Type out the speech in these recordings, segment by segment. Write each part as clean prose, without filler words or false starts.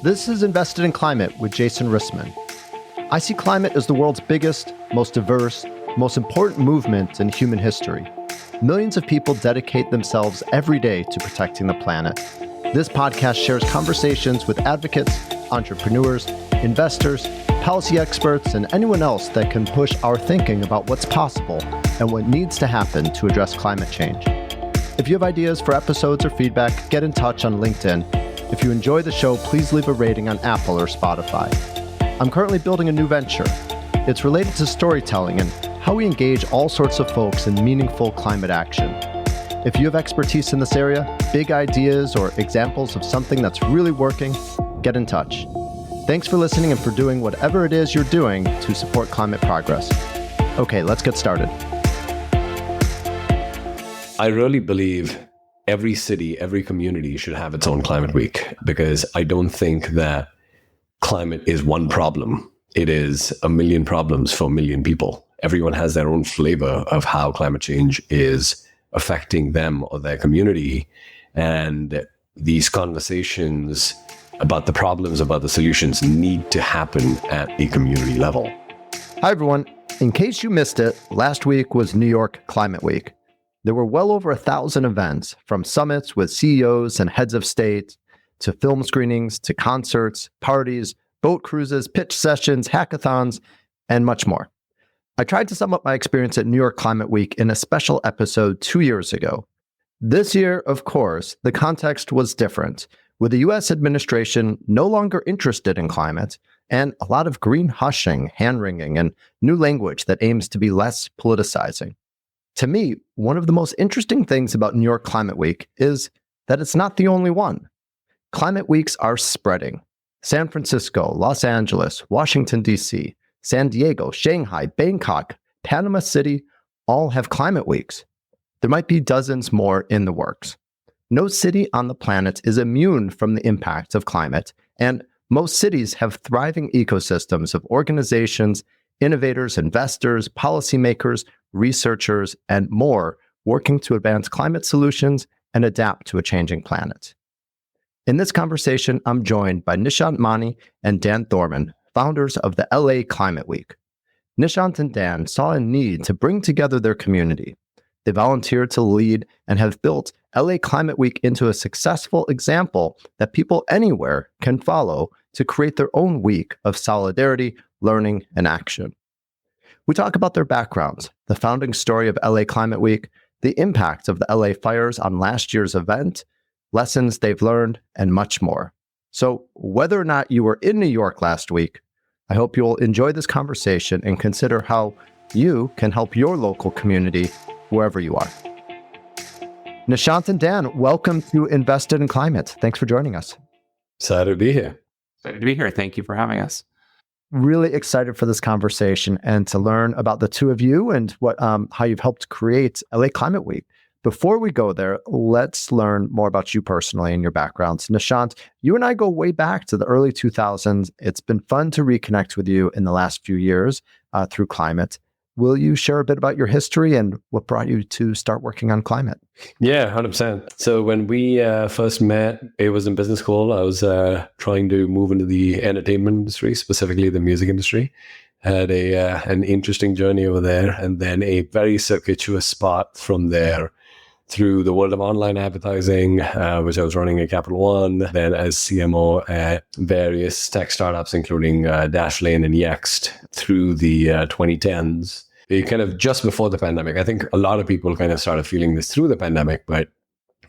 This is Invested in Climate with Jason Rissman. I see climate as the world's biggest, most diverse, most important movement in human history. Millions of people dedicate themselves every day to protecting the planet. This podcast shares conversations with advocates, entrepreneurs, investors, policy experts, and anyone else that can push our thinking about what's possible and what needs to happen to address climate change. If you have ideas for episodes or feedback, get in touch on LinkedIn. If you enjoy the show, please leave a rating on Apple or Spotify. I'm currently building a new venture. It's related to storytelling and how we engage all sorts of folks in meaningful climate action. If you have expertise in this area, big ideas, or examples of something that's really working, get in touch. Thanks for listening and for doing whatever it is you're doing to support climate progress. Okay, let's get started. I really believe every city, every community should have its own climate week, because I don't think that climate is one problem. It is a million problems for a million people. Everyone has their own flavor of how climate change is affecting them or their community. And these conversations about the problems, about the solutions need to happen at a community level. Hi, everyone. In case you missed it, last week was New York Climate Week. There were well over 1,000 events, from summits with CEOs and heads of state, to film screenings, to concerts, parties, boat cruises, pitch sessions, hackathons, and much more. I tried to sum up my experience at New York Climate Week in a special episode 2 years ago. This year, of course, the context was different, with the U.S. administration no longer interested in climate, and a lot of green hushing, hand-wringing, and new language that aims to be less politicizing. To me, one of the most interesting things about New York Climate Week is that it's not the only one. Climate weeks are spreading. San Francisco, Los Angeles, Washington, D.C., San Diego, Shanghai, Bangkok, Panama City all have climate weeks. There might be dozens more in the works. No city on the planet is immune from the impact of climate, and most cities have thriving ecosystems of organizations, innovators, investors, policymakers, researchers, and more working to advance climate solutions and adapt to a changing planet. In this conversation, I'm joined by Nishant and Dan Thorman, founders of the LA Climate Week. Nishant and Dan saw a need to bring together their community. They volunteered to lead and have built LA Climate Week into a successful example that people anywhere can follow to create their own week of solidarity, learning, and action. We talk about their backgrounds, the founding story of LA Climate Week, the impact of the LA fires on last year's event, lessons they've learned, and much more. So whether or not you were in New York last week, I hope you'll enjoy this conversation and consider how you can help your local community wherever you are. Nishant and Dan, welcome to Invested in Climate. Thanks for joining us. Excited to be here. Excited to be here. Thank you for having us. Really excited for this conversation and to learn about the two of you and how you've helped create LA Climate Week. Before we go there, let's learn more about you personally and your backgrounds. Nishant, you and I go way back to the early 2000s. It's been fun to reconnect with you in the last few years through climate. Will you share a bit about your history and what brought you to start working on climate? Yeah, 100%. So when we first met, it was in business school. I was trying to move into the entertainment industry, specifically the music industry. Had an interesting journey over there, and then a very circuitous spot from there through the world of online advertising, which I was running at Capital One, then as CMO at various tech startups, including Dashlane and Yext, through the 2010s. It kind of just before the pandemic. I think a lot of people kind of started feeling this through the pandemic, but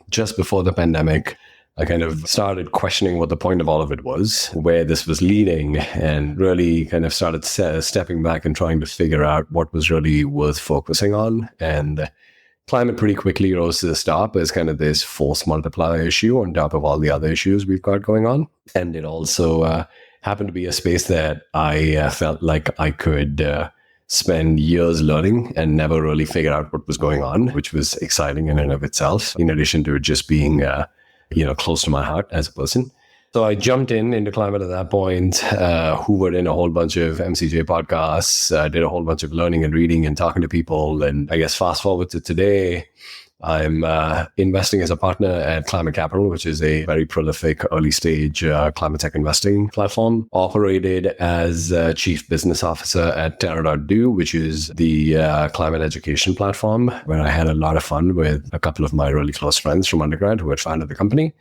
just before the pandemic, I kind of started questioning what the point of all of it was, where this was leading, and really kind of started stepping back and trying to figure out what was really worth focusing on. And climate pretty quickly rose to the top as kind of this force multiplier issue on top of all the other issues we've got going on. And it also happened to be a space that I felt like I could spend years learning and never really figure out what was going on, which was exciting in and of itself, in addition to it just being close to my heart as a person. So I jumped into climate at that point, hoovered in a whole bunch of MCJ podcasts, did a whole bunch of learning and reading and talking to people. And I guess fast forward to today, I'm investing as a partner at Climate Capital, which is a very prolific early stage climate tech investing platform. Operated as chief business officer at Terra.do, which is the climate education platform, where I had a lot of fun with a couple of my really close friends from undergrad who had founded the company.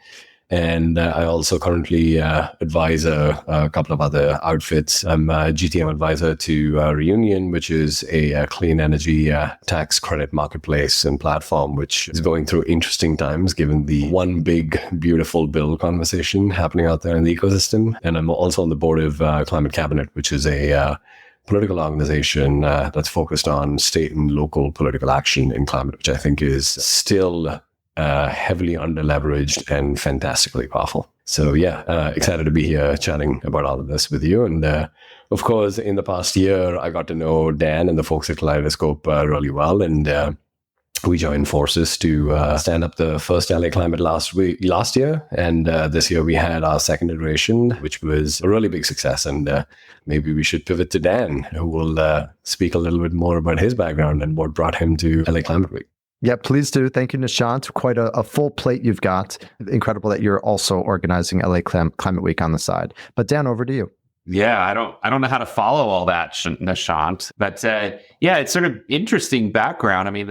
And I also currently advise a couple of other outfits. I'm a GTM advisor to Reunion, which is a clean energy tax credit marketplace and platform, which is going through interesting times given the one big, beautiful bill conversation happening out there in the ecosystem. And I'm also on the board of Climate Cabinet, which is a political organization that's focused on state and local political action in climate, which I think is still heavily underleveraged and fantastically powerful. So excited to be here chatting about all of this with you. And of course, in the past year, I got to know Dan and the folks at Kaleidoscope really well. And we joined forces to stand up the first LA Climate last year. And this year we had our second iteration, which was a really big success. And maybe we should pivot to Dan, who will speak a little bit more about his background and what brought him to LA Climate Week. Yeah, please do. Thank you, Nishant. Quite a full plate you've got. Incredible that you're also organizing LA Climate Week on the side. But Dan, over to you. Yeah, I don't know how to follow all that, Nishant. But it's sort of interesting background. I mean,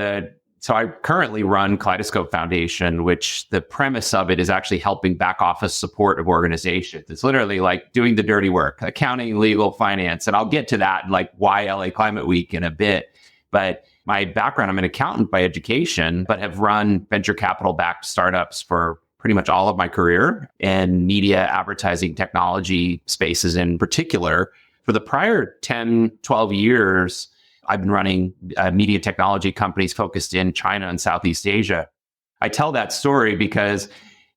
so I currently run Kaleidoscope Foundation, which the premise of it is actually helping back office support of organizations. It's literally like doing the dirty work, accounting, legal, finance. And I'll get to that, like why LA Climate Week in a bit. But my background, I'm an accountant by education, but have run venture capital backed startups for pretty much all of my career and media, advertising, technology spaces in particular. For the prior 10, 12 years, I've been running media technology companies focused in China and Southeast Asia. I tell that story because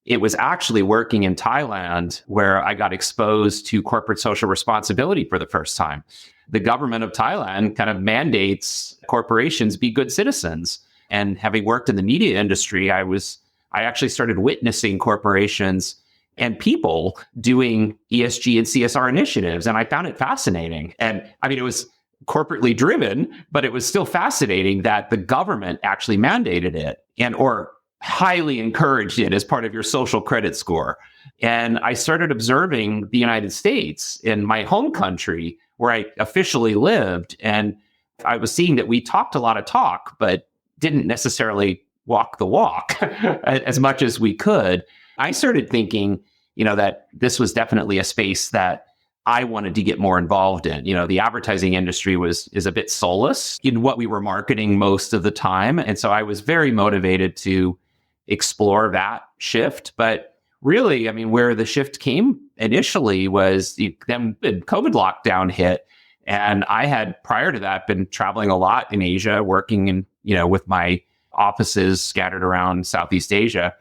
it was actually working in Thailand where I got exposed to corporate social responsibility for the first time. The government of Thailand kind of mandates corporations be good citizens. And having worked in the media industry, I actually started witnessing corporations and people doing ESG and CSR initiatives. And I found it fascinating. And I mean, it was corporately driven, but it was still fascinating that the government actually mandated it or highly encouraged it as part of your social credit score. And I started observing the United States in my home country where I officially lived. And I was seeing that we talked a lot of talk, but didn't necessarily walk the walk as much as we could. I started thinking, that this was definitely a space that I wanted to get more involved in. The advertising industry is a bit soulless in what we were marketing most of the time. And so I was very motivated to explore that shift. But really, I mean, where the shift came initially was then COVID lockdown hit. And I had, prior to that, been traveling a lot in Asia, working in, with my offices scattered around Southeast Asia.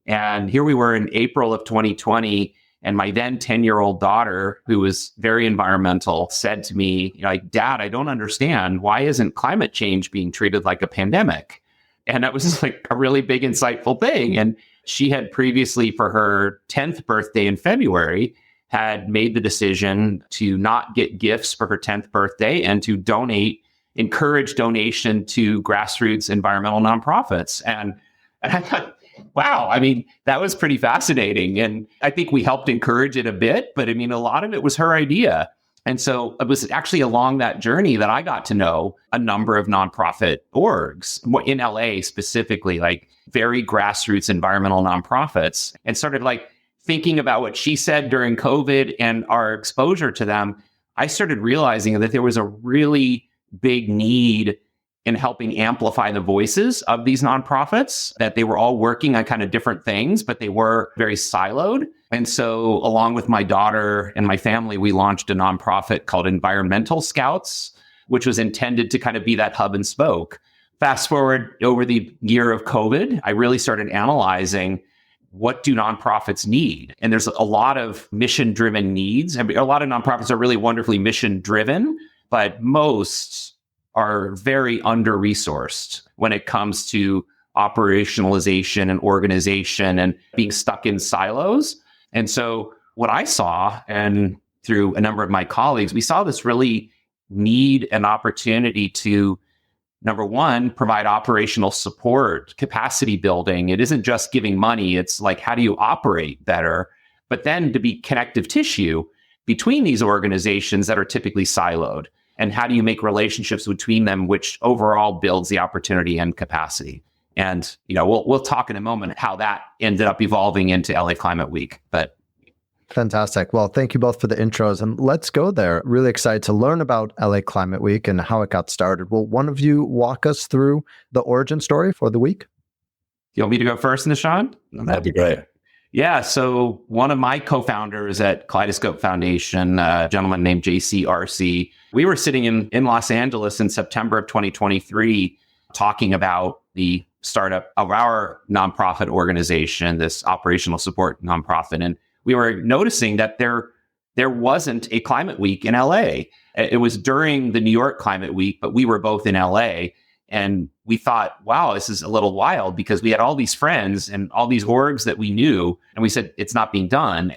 And here we were in April of 2020. And my then 10-year-old daughter, who was very environmental, said to me, like, Dad, I don't understand. Why isn't climate change being treated like a pandemic? And that was just like a really big, insightful thing. And she had previously, for her 10th birthday in February, had made the decision to not get gifts for her 10th birthday and to encourage donation to grassroots environmental nonprofits. And I thought, wow, I mean, that was pretty fascinating. And I think we helped encourage it a bit, but I mean, a lot of it was her idea. And so it was actually along that journey that I got to know a number of nonprofit orgs in LA specifically, like very grassroots environmental nonprofits, and started like thinking about what she said during COVID and our exposure to them. I started realizing that there was a really big need in helping amplify the voices of these nonprofits, that they were all working on kind of different things, but they were very siloed. And so along with my daughter and my family, we launched a nonprofit called Environmental Scouts, which was intended to kind of be that hub and spoke. Fast forward over the year of COVID, I really started analyzing what do nonprofits need? And there's a lot of mission-driven needs. I mean, a lot of nonprofits are really wonderfully mission-driven, but most are very under-resourced when it comes to operationalization and organization and being stuck in silos. And so what I saw, and through a number of my colleagues, we saw this really need and opportunity to number one, provide operational support, capacity building. It isn't just giving money. It's like, how do you operate better? But then to be connective tissue between these organizations that are typically siloed. And how do you make relationships between them, which overall builds the opportunity and capacity? And, we'll talk in a moment how that ended up evolving into LA Climate Week. But fantastic. Well, thank you both for the intros, and let's go there. Really excited to learn about LA Climate Week and how it got started. Will one of you walk us through the origin story for the week? You want me to go first, Nishant? That'd be great. Yeah. So one of my co-founders at Kaleidoscope Foundation, a gentleman named JC RC, we were sitting in Los Angeles in September of 2023 talking about the startup of our nonprofit organization, this operational support nonprofit. And we were noticing that there wasn't a climate week in LA. It was during the New York Climate Week, but we were both in LA. And we thought, wow, this is a little wild, because we had all these friends and all these orgs that we knew, and we said, it's not being done.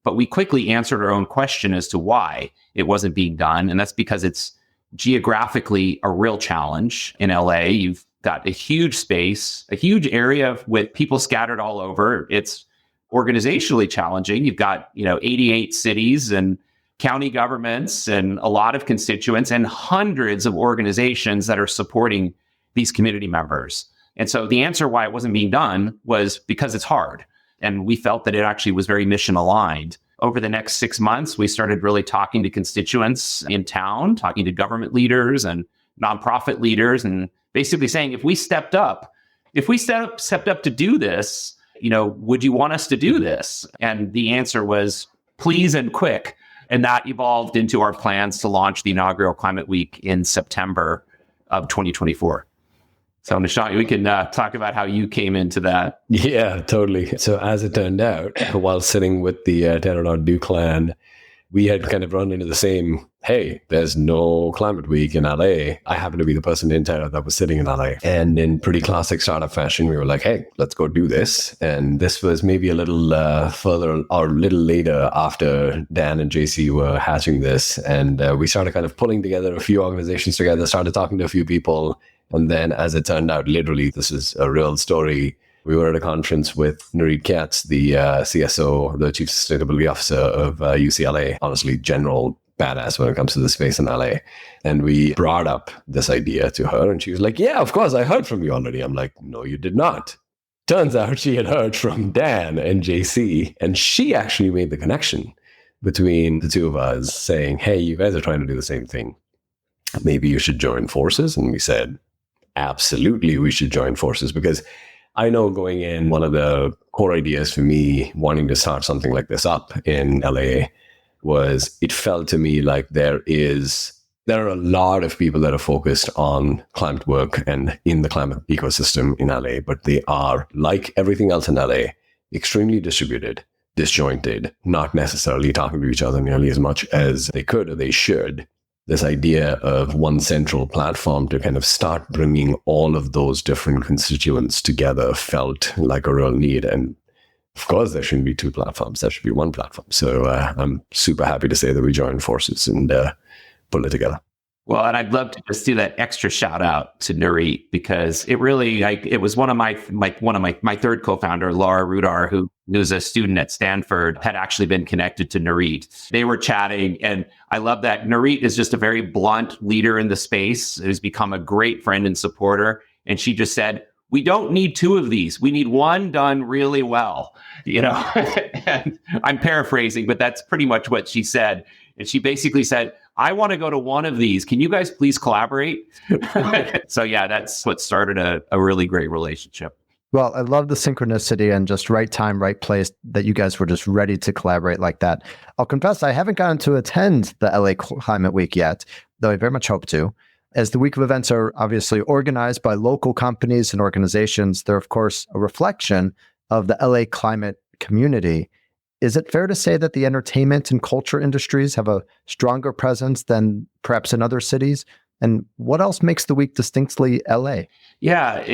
But we quickly answered our own question as to why it wasn't being done. And that's because it's geographically a real challenge in LA. You've got a huge space, a huge area with people scattered all over. It's organizationally challenging. You've got, 88 cities and county governments and a lot of constituents and hundreds of organizations that are supporting these community members. And so the answer why it wasn't being done was because it's hard. And we felt that it actually was very mission aligned. Over the next 6 months, we started really talking to constituents in town, talking to government leaders and nonprofit leaders, and basically saying, if we stepped up to do this, would you want us to do this? And the answer was please and quick. And that evolved into our plans to launch the inaugural Climate Week in September of 2024. So Nishant, we can talk about how you came into that. Yeah, totally. So as it turned out, while sitting with the Terradon clan, we had kind of run into the same, hey, there's no Climate Week in LA. I happen to be the person in Terra that was sitting in LA. And in pretty classic startup fashion, we were like, hey, let's go do this. And this was maybe a little further or a little later after Dan and JC were hatching this. And we started kind of pulling together a few organizations together, started talking to a few people. And then as it turned out, literally, this is a real story. We were at a conference with Nareed Katz, the CSO, the Chief Sustainability Officer of UCLA, honestly, general badass when it comes to the space in LA. And we brought up this idea to her, and she was like, yeah, of course, I heard from you already. I'm like, no, you did not. Turns out she had heard from Dan and JC, and she actually made the connection between the two of us saying, hey, you guys are trying to do the same thing. Maybe you should join forces. And we said, absolutely, we should join forces, because I know going in, one of the core ideas for me wanting to start something like this up in LA was it felt to me like there are a lot of people that are focused on climate work and in the climate ecosystem in LA, but they are, like everything else in LA, extremely distributed, disjointed, not necessarily talking to each other nearly as much as they could or they should. This idea of one central platform to kind of start bringing all of those different constituents together felt like a real need. And of course, there shouldn't be two platforms. There should be one platform. So I'm super happy to say that we joined forces and pull it together. Well, and I'd love to just do that extra shout out to Nareed, because it really, it was one of my third co-founder, Laura Rudar, who was a student at Stanford, had actually been connected to Nareed. They were chatting, and I love that Nareed is just a very blunt leader in the space, who's become a great friend and supporter. And she just said, we don't need two of these. We need one done really well, and I'm paraphrasing, but that's pretty much what she said. And she basically said, I want to go to one of these. Can you guys please collaborate? So yeah, that's what started a really great relationship. Well, I love the synchronicity and just right time, right place that you guys were just ready to collaborate like that. I'll confess, I haven't gotten to attend the LA Climate Week yet, though I very much hope to. As the week of events are obviously organized by local companies and organizations, they're of course a reflection of the LA climate community. Is it fair to say that the entertainment and culture industries have a stronger presence than perhaps in other cities? And what else makes the week distinctly LA? Yeah,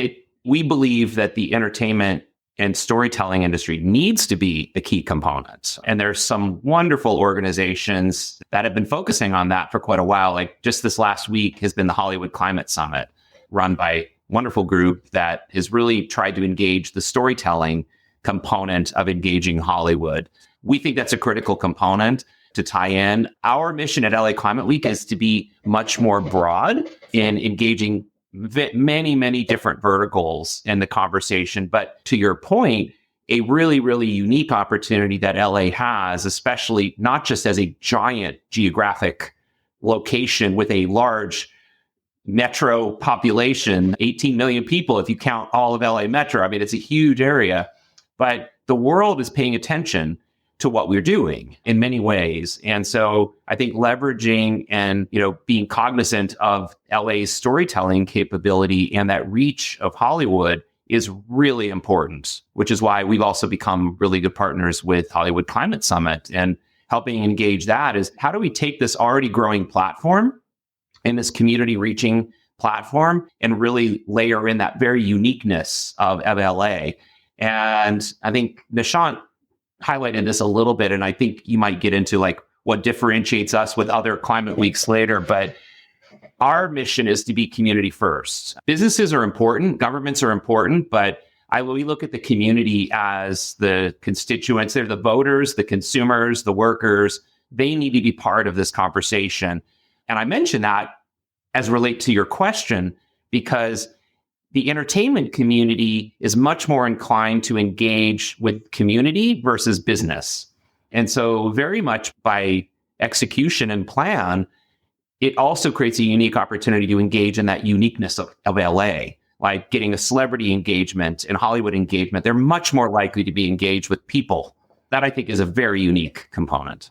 we believe that the entertainment and storytelling industry needs to be a key component. And there's some wonderful organizations that have been focusing on that for quite a while. Like just this last week has been the Hollywood Climate Summit. run by a wonderful group that has really tried to engage the storytelling component of engaging Hollywood. We think that's a critical component to tie in. Our mission at LA Climate Week is to be much more broad in engaging many, many different verticals in the conversation. But to your point, a really, really unique opportunity that LA has, especially not just as a giant geographic location with a large metro population, 18 million people, if you count all of LA Metro. I mean, it's a huge area, but the world is paying attention to what we're doing in many ways. And so I think leveraging and, being cognizant of LA's storytelling capability and that reach of Hollywood is really important, which is why we've also become really good partners with Hollywood Climate Summit. And helping engage that is, how do we take this already growing platform and this community reaching platform and really layer in that very uniqueness of LA? And I think Nishant highlighted this a little bit, and I think you might get into like what differentiates us with other climate weeks later, but our mission is to be community first. Businesses are important, governments are important, but we look at the community as the constituents. They're the voters, the consumers, the workers. They need to be part of this conversation. And I mention that as relate to your question, because the entertainment community is much more inclined to engage with community versus business. And so very much by execution and plan, it also creates a unique opportunity to engage in that uniqueness of LA, like getting a celebrity engagement and Hollywood engagement. They're much more likely to be engaged with people. That, I think, is a very unique component.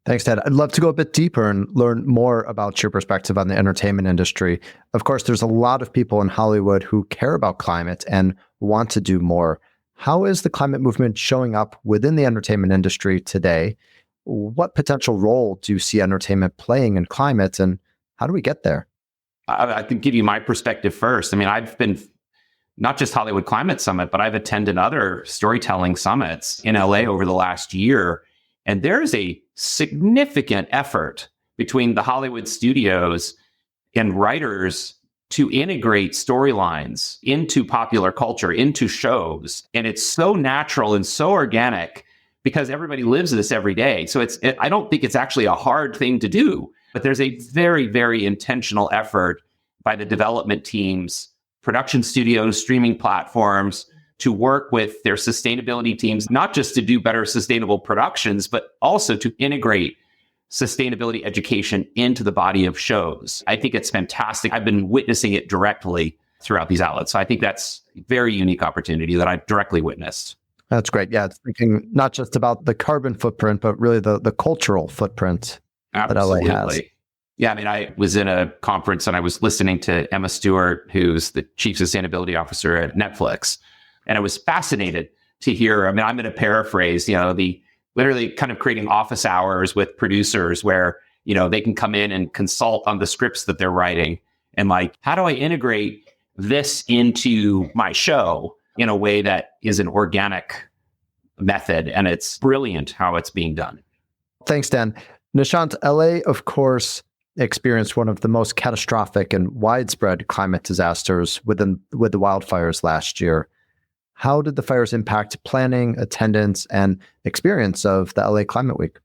Thanks, Ted. I'd love to go a bit deeper and learn more about your perspective on the entertainment industry. Of course, there's a lot of people in Hollywood who care about climate and want to do more. How is the climate movement showing up within the entertainment industry today? What potential role do you see entertainment playing in climate, and how do we get there? I can give you my perspective first. I mean, I've been not just Hollywood Climate Summit, but I've attended other storytelling summits in LA over the last year. And there is a significant effort between the Hollywood studios and writers to integrate storylines into popular culture, into shows. And it's so natural and so organic because everybody lives this every day. So I don't think it's actually a hard thing to do, but there's a very, very intentional effort by the development teams, production studios, streaming platforms, to work with their sustainability teams, not just to do better sustainable productions, but also to integrate sustainability education into the body of shows. I think it's fantastic. I've been witnessing it directly throughout these outlets. So I think that's a very unique opportunity that I've directly witnessed. That's great. Yeah, it's thinking not just about the carbon footprint, but really the cultural footprint that LA has. Yeah, I mean, I was in a conference and I was listening to Emma Stewart, who's the chief sustainability officer at Netflix. And I was fascinated to hear, I mean, I'm going to paraphrase, the literally kind of creating office hours with producers where, they can come in and consult on the scripts that they're writing. And like, how do I integrate this into my show in a way that is an organic method? And it's brilliant how it's being done. Thanks, Dan. Nishant, LA, of course, experienced one of the most catastrophic and widespread climate disasters with the wildfires last year. How did the fires impact planning, attendance, and experience of the LA Climate Week?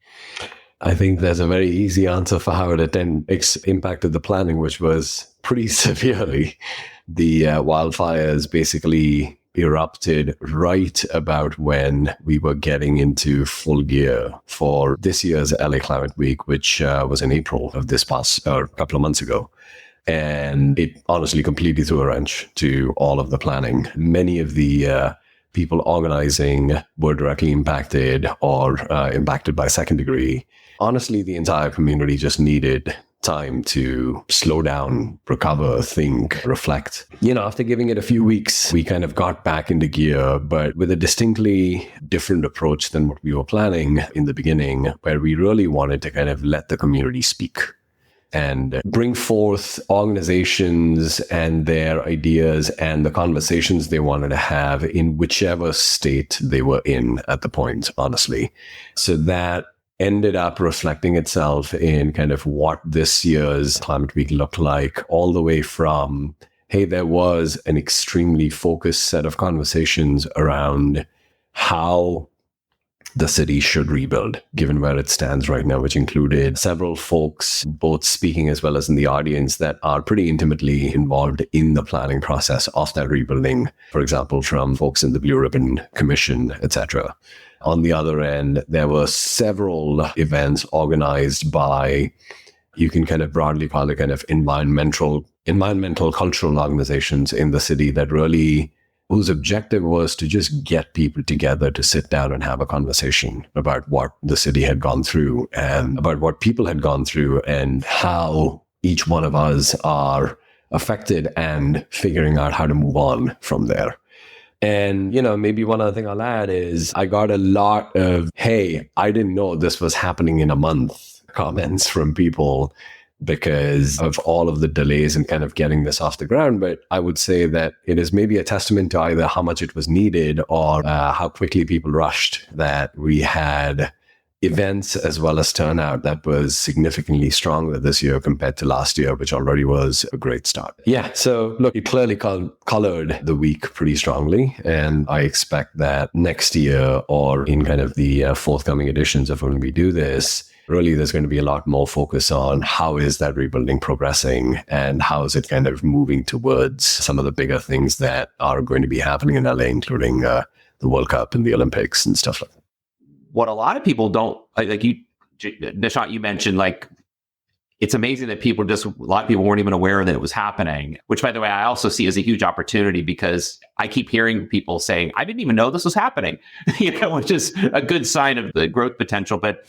I think there's a very easy answer for how it impacted the planning, which was pretty severely. The wildfires basically erupted right about when we were getting into full gear for this year's LA Climate Week, which was in April of this past, or a couple of months ago. And it honestly completely threw a wrench to all of the planning. Many of the people organizing were directly impacted or impacted by second degree. Honestly, the entire community just needed time to slow down, recover, think, reflect. After giving it a few weeks, we kind of got back into gear, but with a distinctly different approach than what we were planning in the beginning, where we really wanted to kind of let the community speak and bring forth organizations and their ideas and the conversations they wanted to have in whichever state they were in at the point, honestly. So that ended up reflecting itself in kind of what this year's Climate Week looked like, all the way from hey, there was an extremely focused set of conversations around how the city should rebuild, given where it stands right now, which included several folks, both speaking as well as in the audience, that are pretty intimately involved in the planning process of that rebuilding. For example, from folks in the Blue Ribbon Commission, etc. On the other end, there were several events organized by, you can kind of broadly call it kind of environmental cultural organizations in the city that really, whose objective was to just get people together to sit down and have a conversation about what the city had gone through and about what people had gone through and how each one of us are affected and figuring out how to move on from there. And, maybe one other thing I'll add is I got a lot of, hey, I didn't know this was happening in a month comments from people because of all of the delays in kind of getting this off the ground. But I would say that it is maybe a testament to either how much it was needed or how quickly people rushed, that we had events as well as turnout that was significantly stronger this year compared to last year, which already was a great start. Yeah, so look, it clearly colored the week pretty strongly. And I expect that next year or in kind of the forthcoming editions of when we do this, really, there's going to be a lot more focus on how is that rebuilding progressing and how is it kind of moving towards some of the bigger things that are going to be happening in LA, including the World Cup and the Olympics and stuff like that. What a lot of people don't, like you, Nishant, you mentioned, like, it's amazing that a lot of people weren't even aware that it was happening, which, by the way, I also see as a huge opportunity because I keep hearing people saying, I didn't even know this was happening, which is a good sign of the growth potential. But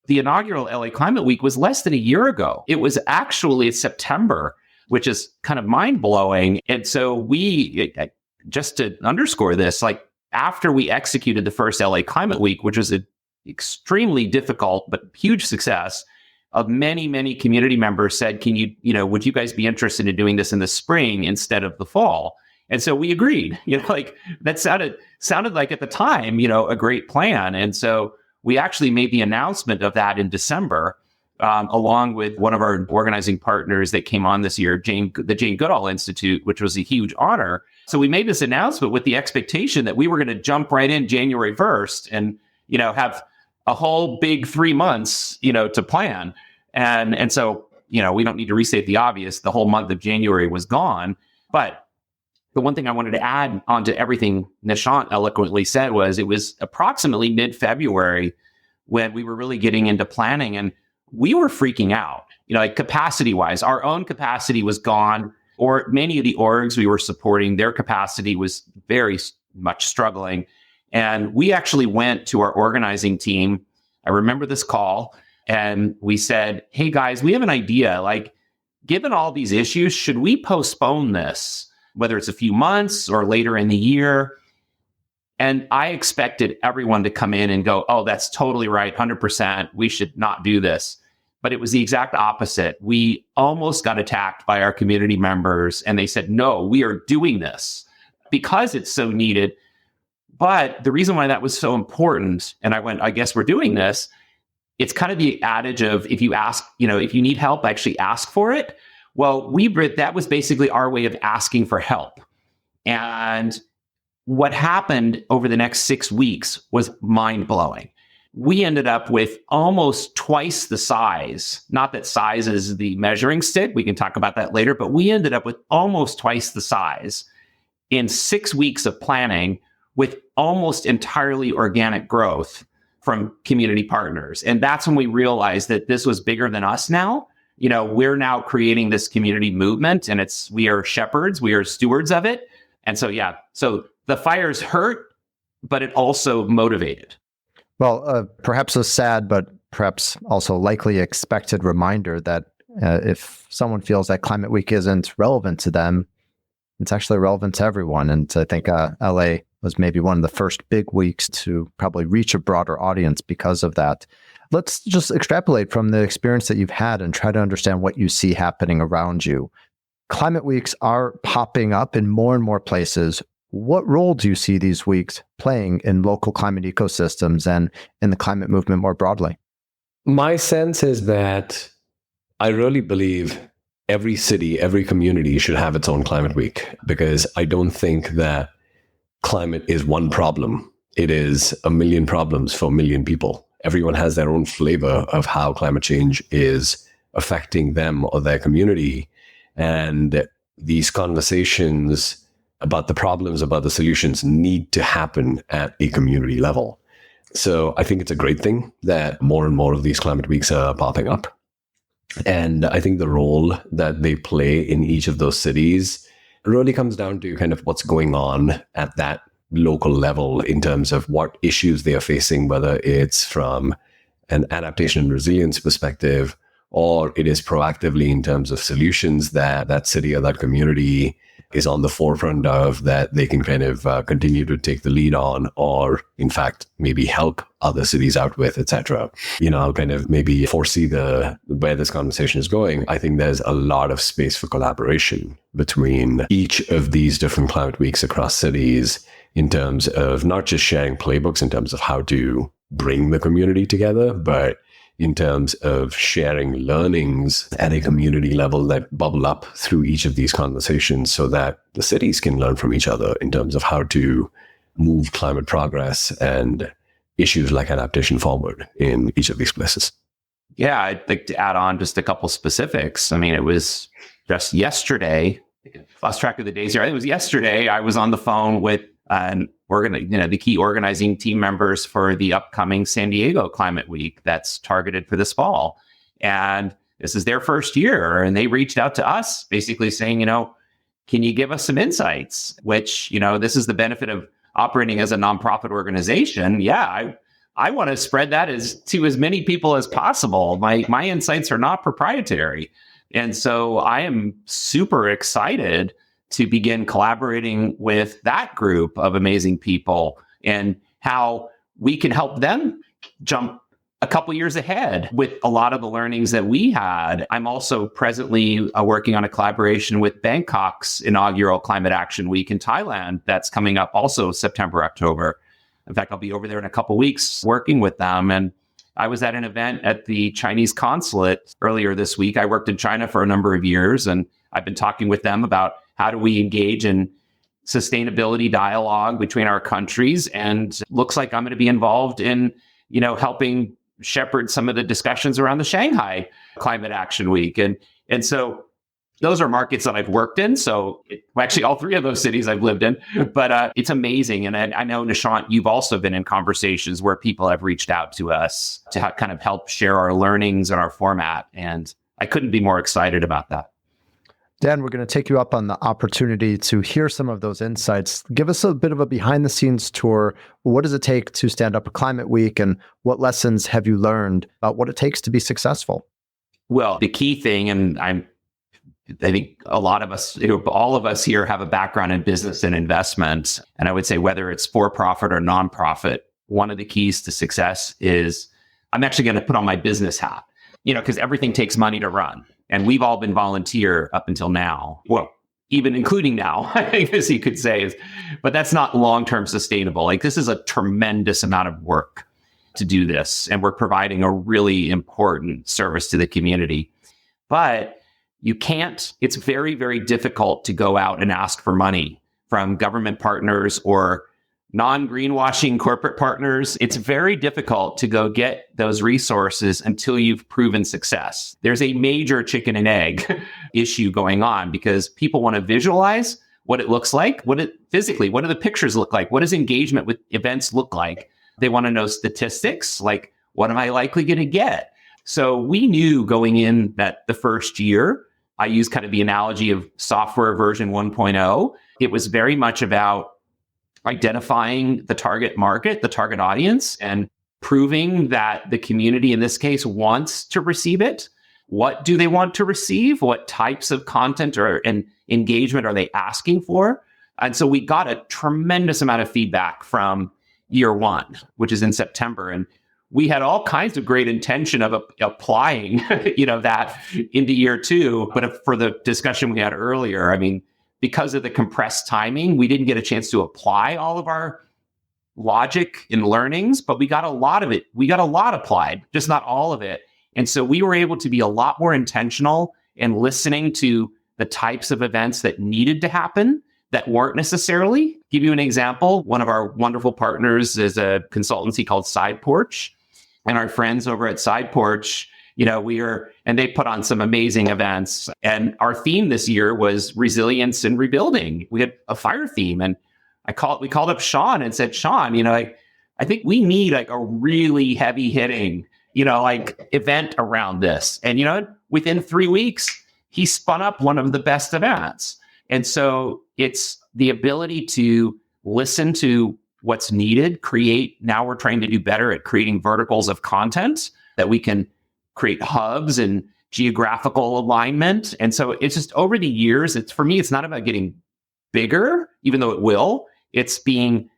the inaugural LA Climate Week was less than a year ago. It was actually September, which is kind of mind-blowing. And so we, just to underscore this, like after we executed the first LA Climate Week, which was an extremely difficult but huge success, of many community members said, would you guys be interested in doing this in the spring instead of the fall? And so we agreed, like that sounded like at the time, a great plan. And so we actually made the announcement of that in December, along with one of our organizing partners that came on this year, the Jane Goodall Institute, which was a huge honor. So we made this announcement with the expectation that we were going to jump right in January 1st and, have a whole big 3 months, to plan. And so, we don't need to restate the obvious. The whole month of January was gone. But the one thing I wanted to add onto everything Nishant eloquently said was it was approximately mid-February when we were really getting into planning, and we were freaking out. Like capacity-wise, our own capacity was gone, or many of the orgs we were supporting, their capacity was very much struggling. And we actually went to our organizing team. I remember this call, and we said, hey guys, we have an idea. Like, given all these issues, should we postpone this? Whether it's a few months or later in the year. And I expected everyone to come in and go, oh, that's totally right, 100%, we should not do this. But it was the exact opposite. We almost got attacked by our community members, and they said, no, we are doing this because it's so needed. But the reason why that was so important, and I went, I guess we're doing this, it's kind of the adage of if you ask, if you need help, actually ask for it. Well, that was basically our way of asking for help. And what happened over the next 6 weeks was mind-blowing. We ended up with almost twice the size. Not that size is the measuring stick. We can talk about that later. But we ended up with almost twice the size in 6 weeks of planning with almost entirely organic growth from community partners. And that's when we realized that this was bigger than us now. We're now creating this community movement, and we are shepherds, we are stewards of it. And so, so the fires hurt, but it also motivated. Well, perhaps a sad, but perhaps also likely expected reminder that if someone feels that Climate Week isn't relevant to them, it's actually relevant to everyone. And I think LA was maybe one of the first big weeks to probably reach a broader audience because of that. Let's just extrapolate from the experience that you've had and try to understand what you see happening around you. Climate weeks are popping up in more and more places. What role do you see these weeks playing in local climate ecosystems and in the climate movement more broadly? My sense is that I really believe every city, every community should have its own climate week, because I don't think that climate is one problem. It is a million problems for a million people. Everyone has their own flavor of how climate change is affecting them or their community. And these conversations about the problems, about the solutions need to happen at a community level. So I think it's a great thing that more and more of these climate weeks are popping up. And I think the role that they play in each of those cities really comes down to kind of what's going on at that local level in terms of what issues they are facing, whether it's from an adaptation and resilience perspective, or it is proactively in terms of solutions that that city or that community is on the forefront of, that they can kind of continue to take the lead on, or in fact, maybe help other cities out with, etc. I'll kind of maybe foresee where this conversation is going. I think there's a lot of space for collaboration between each of these different climate weeks across cities in terms of not just sharing playbooks in terms of how to bring the community together, but in terms of sharing learnings at a community level that bubble up through each of these conversations, so that the cities can learn from each other in terms of how to move climate progress and issues like adaptation forward in each of these places. Yeah, I'd like to add on just a couple specifics. I mean, it was just yesterday, lost track of the days here. I think it was yesterday, I was on the phone with the key organizing team members for the upcoming San Diego Climate Week that's targeted for this fall. And this is their first year. And they reached out to us basically saying, can you give us some insights? Which, this is the benefit of operating as a nonprofit organization. Yeah, I want to spread that to as many people as possible. My insights are not proprietary. And so I am super excited to begin collaborating with that group of amazing people and how we can help them jump a couple years ahead with a lot of the learnings that we had. I'm also presently working on a collaboration with Bangkok's inaugural Climate Action Week in Thailand that's coming up also September, October. In fact, I'll be over there in a couple weeks working with them. And I was at an event at the Chinese consulate earlier this week. I worked in China for a number of years, and I've been talking with them about how do we engage in sustainability dialogue between our countries. And it looks like I'm going to be involved in, helping shepherd some of the discussions around the Shanghai Climate Action Week. And so those are markets that I've worked in. So actually all three of those cities I've lived in, but it's amazing. And I know, Nishant, you've also been in conversations where people have reached out to us to kind of help share our learnings and our format. And I couldn't be more excited about that. Dan, we're going to take you up on the opportunity to hear some of those insights. Give us a bit of a behind-the-scenes tour. What does it take to stand up a climate week, and what lessons have you learned about what it takes to be successful? Well, the key thing, and I think a lot of us, all of us here have a background in business and investment. And I would say whether it's for-profit or nonprofit, one of the keys to success is I'm actually going to put on my business hat, because everything takes money to run. And we've all been volunteer up until now. Well, even including now, I guess you could say, but that's not long-term sustainable. Like, this is a tremendous amount of work to do this. And we're providing a really important service to the community. But it's very, very difficult to go out and ask for money from government partners or non-greenwashing corporate partners. It's very difficult to go get those resources until you've proven success. There's a major chicken and egg issue going on because people want to visualize what it looks like, what do the pictures look like? What does engagement with events look like? They want to know statistics, like what am I likely going to get? So we knew going in that the first year, I use kind of the analogy of software version 1.0. It was very much about identifying the target market, the target audience, and proving that the community in this case wants to receive it. What do they want to receive? What types of content and engagement are they asking for? And so we got a tremendous amount of feedback from year one, which is in September. And we had all kinds of great intention of applying, that into year two. But for the discussion we had earlier, I mean, because of the compressed timing, we didn't get a chance to apply all of our logic and learnings, but we got a lot of it. We got a lot applied, just not all of it. And so we were able to be a lot more intentional and listening to the types of events that needed to happen that weren't necessarily. Give you an example. One of our wonderful partners is a consultancy called Side Porch. And our friends over at Side Porch, and they put on some amazing events. And our theme this year was resilience and rebuilding. We had a fire theme, and we called up Sean and said, Sean, I think we need like a really heavy hitting, event around this. And, within 3 weeks, he spun up one of the best events. And so it's the ability to listen to what's needed, now we're trying to do better at creating verticals of content that we can create hubs and geographical alignment. And so it's just over the years, for me, it's not about getting bigger, even though it will. It's being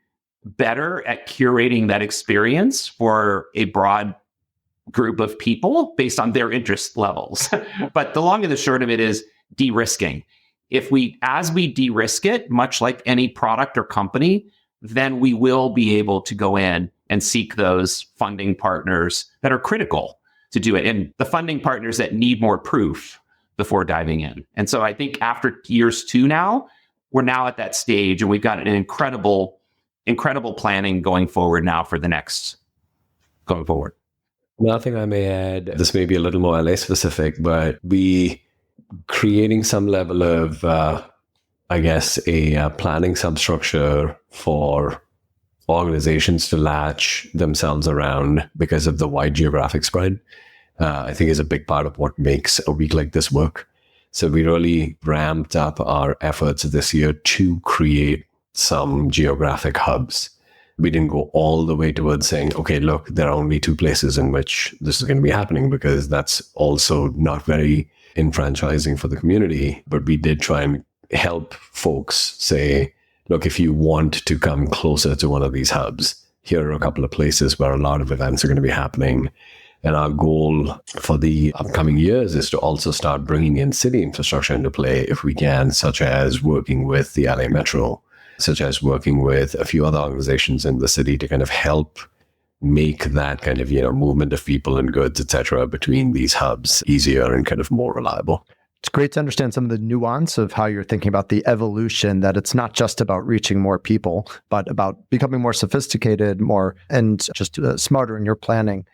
better at curating that experience for a broad group of people based on their interest levels. But the long and the short of it is de-risking. As we de-risk it, much like any product or company, then we will be able to go in and seek those funding partners that are critical to do it, and the funding partners that need more proof before diving in. And so I think after years 2 now, we're now at that stage, and we've got an incredible planning going forward now for the next going forward. One thing I may add, this may be a little more LA specific, but we creating some level of, a planning substructure for organizations to latch themselves around because of the wide geographic spread, I think is a big part of what makes a week like this work. So we really ramped up our efforts this year to create some geographic hubs. We didn't go all the way towards saying, okay, look, there are only 2 places in which this is going to be happening, because that's also not very enfranchising for the community. But we did try and help folks say, look, if you want to come closer to one of these hubs, here are a couple of places where a lot of events are going to be happening. And our goal for the upcoming years is to also start bringing in city infrastructure into play if we can, such as working with the LA Metro, such as working with a few other organizations in the city to kind of help make that kind of, movement of people and goods, et cetera, between these hubs easier and kind of more reliable. It's great to understand some of the nuance of how you're thinking about the evolution, that it's not just about reaching more people, but about becoming more sophisticated, and just smarter in your planning.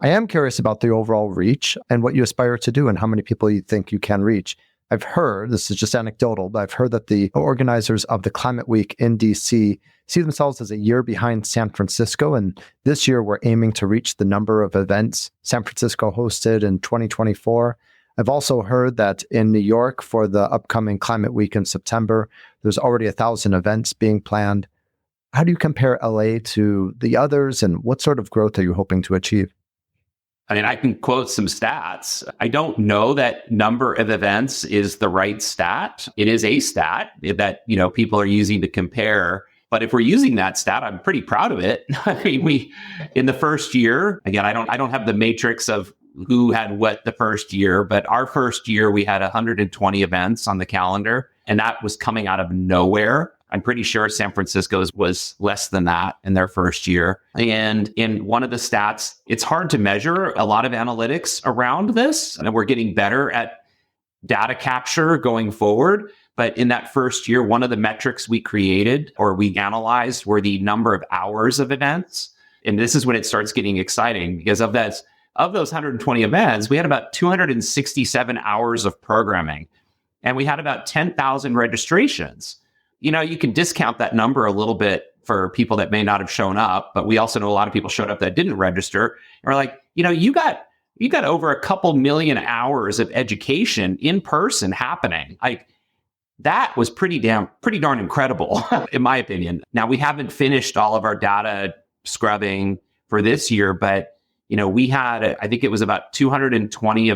I am curious about the overall reach and what you aspire to do and how many people you think you can reach. I've heard, this is just anecdotal, but I've heard that the organizers of the Climate Week in DC see themselves as a year behind San Francisco. And this year, we're aiming to reach the number of events San Francisco hosted in 2024. I've also heard that in New York for the upcoming Climate Week in September, there's already 1,000 events being planned. How do you compare LA to the others, and what sort of growth are you hoping to achieve? I mean, I can quote some stats. I don't know that number of events is the right stat. It is a stat that, people are using to compare. But if we're using that stat, I'm pretty proud of it. I mean, in the first year, again, I don't have the matrix of who had what the first year, but our first year, we had 120 events on the calendar, and that was coming out of nowhere. I'm pretty sure San Francisco's was less than that in their first year. And in one of the stats, it's hard to measure a lot of analytics around this, and we're getting better at data capture going forward. But in that first year, one of the metrics we created or we analyzed were the number of hours of events. And this is when it starts getting exciting, because of those 120 events, we had about 267 hours of programming, and we had about 10,000 registrations. You can discount that number a little bit for people that may not have shown up, but we also know a lot of people showed up that didn't register. And we're like, you got over a couple million hours of education in person happening. Like, that was pretty darn incredible, in my opinion. Now, we haven't finished all of our data scrubbing for this year, but we had, I think it was about 225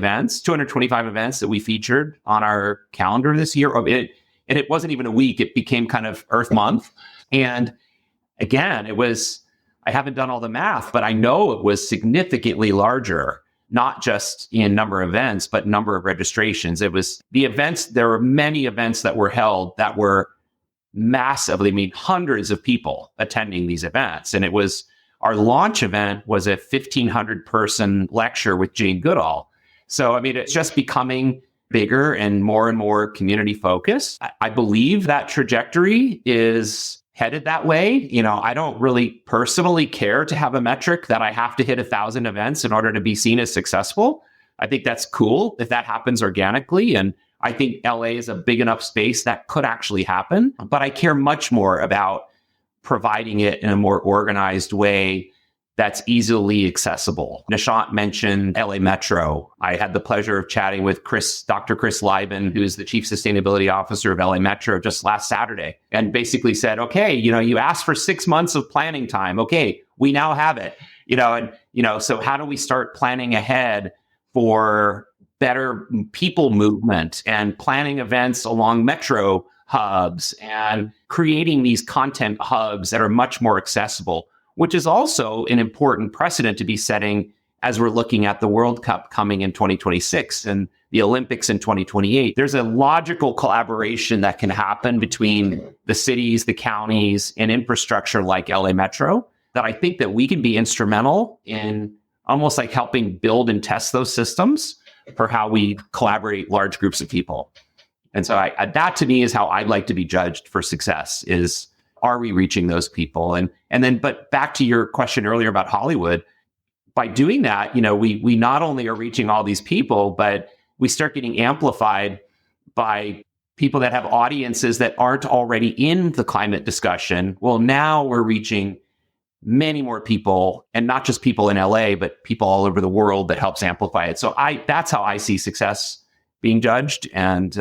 events that we featured on our calendar this year. And it wasn't even a week. It became kind of Earth Month. And again, I haven't done all the math, but I know it was significantly larger, not just in number of events, but number of registrations. It was the events. There were many events that were held that were massively, hundreds of people attending these events. And our launch event was a 1,500 person lecture with Jane Goodall. So, it's just becoming bigger and more community focused. I believe that trajectory is headed that way. I don't really personally care to have a metric that I have to hit 1,000 events in order to be seen as successful. I think that's cool if that happens organically. And I think LA is a big enough space that could actually happen. But I care much more about providing it in a more organized way that's easily accessible. Nishant mentioned LA Metro. I had the pleasure of chatting with Dr. Chris Lieben, who is the Chief Sustainability Officer of LA Metro, just last Saturday, and basically said, okay, you asked for 6 months of planning time. Okay, we now have it. So how do we start planning ahead for better people movement and planning events along metro hubs and creating these content hubs that are much more accessible, which is also an important precedent to be setting as we're looking at the World Cup coming in 2026 and the Olympics in 2028. There's a logical collaboration that can happen between the cities, the counties, and infrastructure like LA Metro that I think that we can be instrumental in almost like helping build and test those systems for how we collaborate large groups of people. And so that to me is how I'd like to be judged for success is, are we reaching those people? And then, but back to your question earlier about Hollywood, by doing that, we not only are reaching all these people, but we start getting amplified by people that have audiences that aren't already in the climate discussion. Well, now we're reaching many more people, and not just people in LA, but people all over the world that helps amplify it. So that's how I see success being judged. And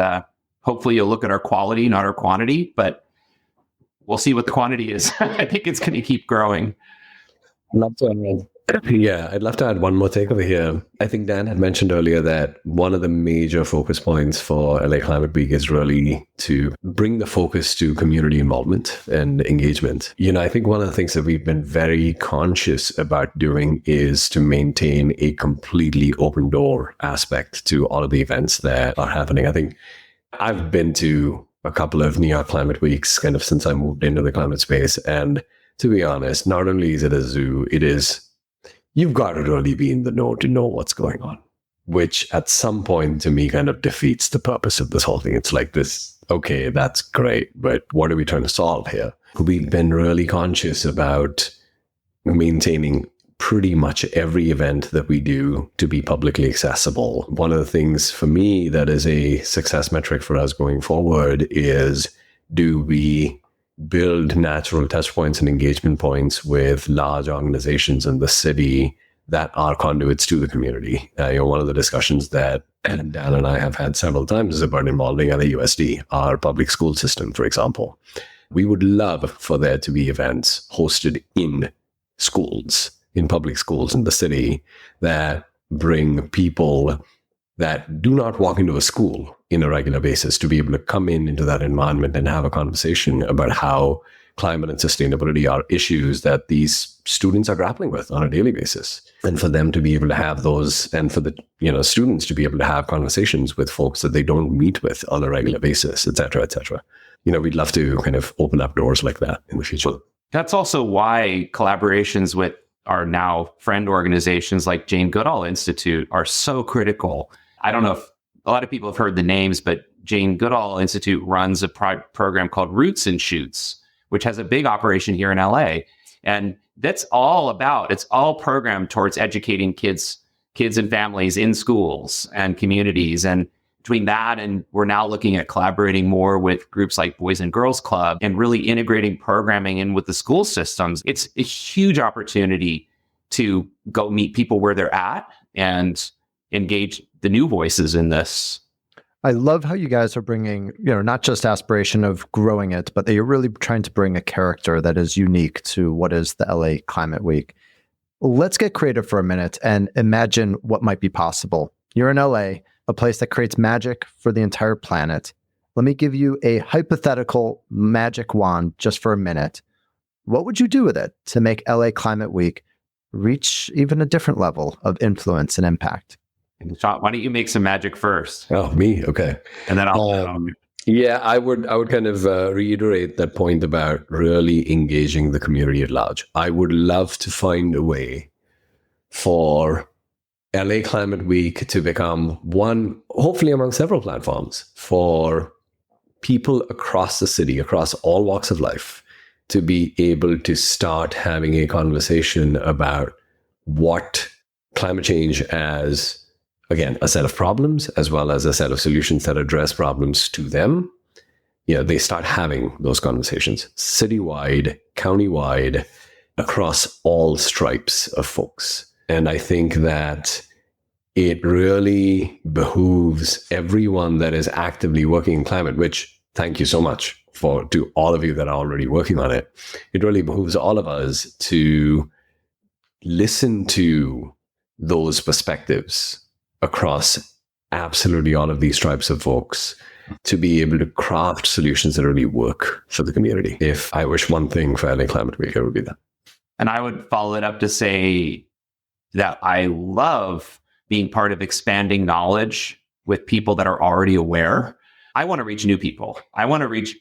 hopefully you'll look at our quality, not our quantity, but we'll see what the quantity is. I think it's going to keep growing. Love to add. Yeah, I'd love to add one more take over here. I think Dan had mentioned earlier that one of the major focus points for LA Climate Week is really to bring the focus to community involvement and engagement. I think one of the things that we've been very conscious about doing is to maintain a completely open door aspect to all of the events that are happening. I think I've been to a couple of New York Climate Weeks kind of since I moved into the climate space. And to be honest, not only is it a zoo, you've got to really be in the know to know what's going on, which at some point to me kind of defeats the purpose of this whole thing. It's like this, okay, that's great, but what are we trying to solve here? We've been really conscious about maintaining pretty much every event that we do to be publicly accessible. One of the things for me that is a success metric for us going forward is, do we build natural touch points and engagement points with large organizations in the city that are conduits to the community? One of the discussions that Dan and I have had several times is about involving LAUSD, our public school system, for example. We would love for there to be events hosted in schools, in public schools in the city, that bring people that do not walk into a school in a regular basis to be able to come into that environment and have a conversation about how climate and sustainability are issues that these students are grappling with on a daily basis. And for them to be able to have those, and for the students to be able to have conversations with folks that they don't meet with on a regular basis, et cetera, et cetera. We'd love to kind of open up doors like that in the future. That's also why collaborations with our now friend organizations like Jane Goodall Institute are so critical. I don't know if a lot of people have heard the names, but Jane Goodall Institute runs a program called Roots and Shoots, which has a big operation here in LA. And it's all programmed towards educating kids and families in schools and communities. And between that, and we're now looking at collaborating more with groups like Boys and Girls Club and really integrating programming in with the school systems. It's a huge opportunity to go meet people where they're at and engage the new voices in this. I love how you guys are bringing, not just aspiration of growing it, but that you're really trying to bring a character that is unique to what is the LA Climate Week. Let's get creative for a minute and imagine what might be possible. You're in LA, a place that creates magic for the entire planet. Let me give you a hypothetical magic wand just for a minute. What would you do with it to make LA Climate Week reach even a different level of influence and impact? Nishant, why don't you make some magic first? Oh, me? Okay. And then I'll... Yeah, I would kind of reiterate that point about really engaging the community at large. I would love to find a way for LA Climate Week to become one, hopefully among several platforms for people across the city, across all walks of life, to be able to start having a conversation about what climate change as, again, a set of problems, as well as a set of solutions that address problems to them. They start having those conversations citywide, countywide, across all stripes of folks. And I think that it really behooves everyone that is actively working in climate, which thank you so much to all of you that are already working on it. It really behooves all of us to listen to those perspectives across absolutely all of these stripes of folks to be able to craft solutions that really work for the community. If I wish one thing for LA Climate Week, it would be that. And I would follow it up to say that I love being part of expanding knowledge with people that are already aware. I want to reach new people. I want to reach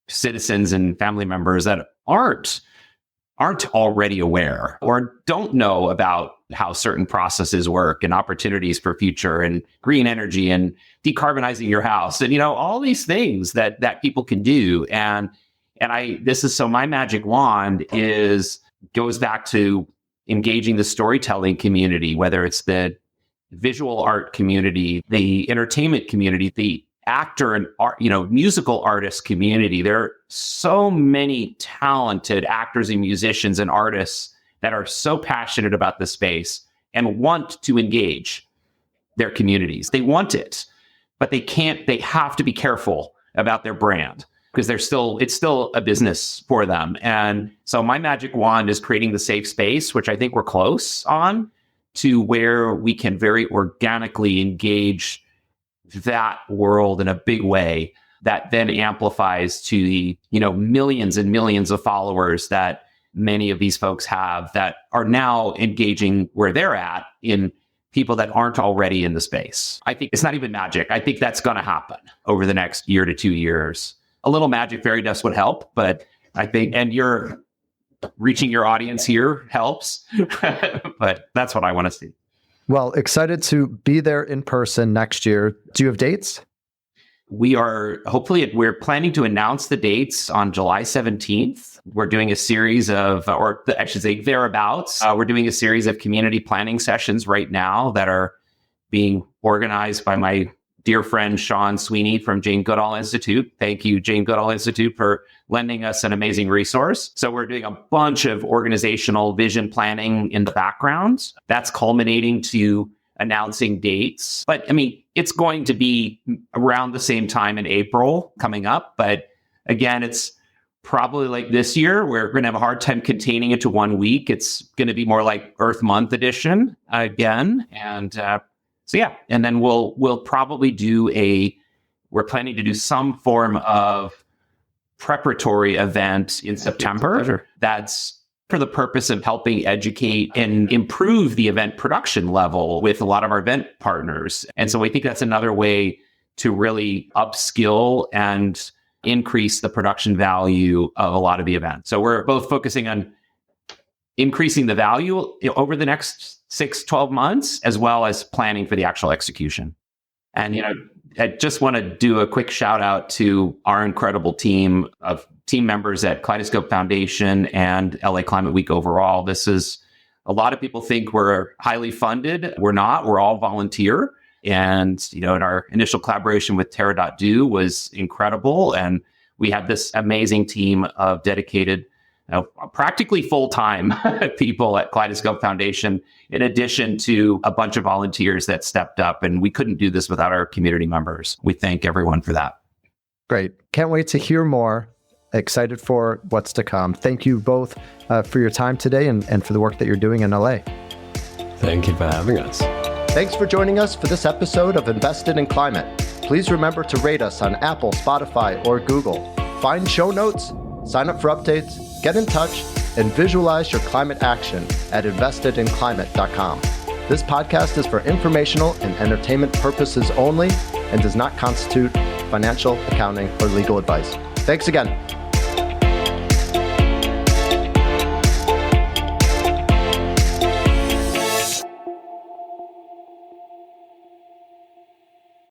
citizens and family members that aren't already aware or don't know about how certain processes work and opportunities for future and green energy and decarbonizing your house and, all these things that people can do. And my magic wand goes back to engaging the storytelling community, whether it's the visual art community, the entertainment community, the actor and art, musical artist community. There are so many talented actors and musicians and artists that are so passionate about this space and want to engage their communities. They want it, but they have to be careful about their brand because it's still a business for them. And so my magic wand is creating the safe space, which I think we're close on, to where we can very organically engage that world in a big way that then amplifies to the, millions and millions of followers that many of these folks have that are now engaging where they're at in people that aren't already in the space. I think it's not even magic. I think that's going to happen over the next year to 2 years. A little magic fairy dust would help, but I think, and you're reaching your audience here helps, but that's what I want to see. Well, excited to be there in person next year. Do you have dates? We're planning to announce the dates on July 17th. We're doing a series of, thereabouts. We're doing a series of community planning sessions right now that are being organized by my dear friend, Sean Sweeney from Jane Goodall Institute. Thank you, Jane Goodall Institute, for lending us an amazing resource. So we're doing a bunch of organizational vision planning in the background. That's culminating to announcing dates. But it's going to be around the same time in April coming up. But again, it's probably like this year, we're going to have a hard time containing it to 1 week. It's going to be more like Earth Month edition again. And and then we'll probably we're planning to do some form of preparatory event in September. That's for the purpose of helping educate and improve the event production level with a lot of our event partners. And so we think that's another way to really upskill and increase the production value of a lot of the events. So we're both focusing on increasing the value over the next 6-12 months, as well as planning for the actual execution. And, I just want to do a quick shout out to our incredible team of team members at Kaleidoscope Foundation and LA Climate Week overall. A lot of people think we're highly funded. We're not. We're all volunteer. And, in our initial collaboration with Terra.do was incredible. And we had this amazing team of dedicated, practically full-time people at Kaleidoscope Foundation, in addition to a bunch of volunteers that stepped up. And we couldn't do this without our community members. We thank everyone for that. Great. Can't wait to hear more. Excited for what's to come. Thank you both for your time today and for the work that you're doing in LA. Thank you for having us. Thanks for joining us for this episode of Invested in Climate. Please remember to rate us on Apple, Spotify, or Google. Find show notes, sign up for updates, get in touch, and visualize your climate action at investedinclimate.com. This podcast is for informational and entertainment purposes only and does not constitute financial, accounting, or legal advice. Thanks again.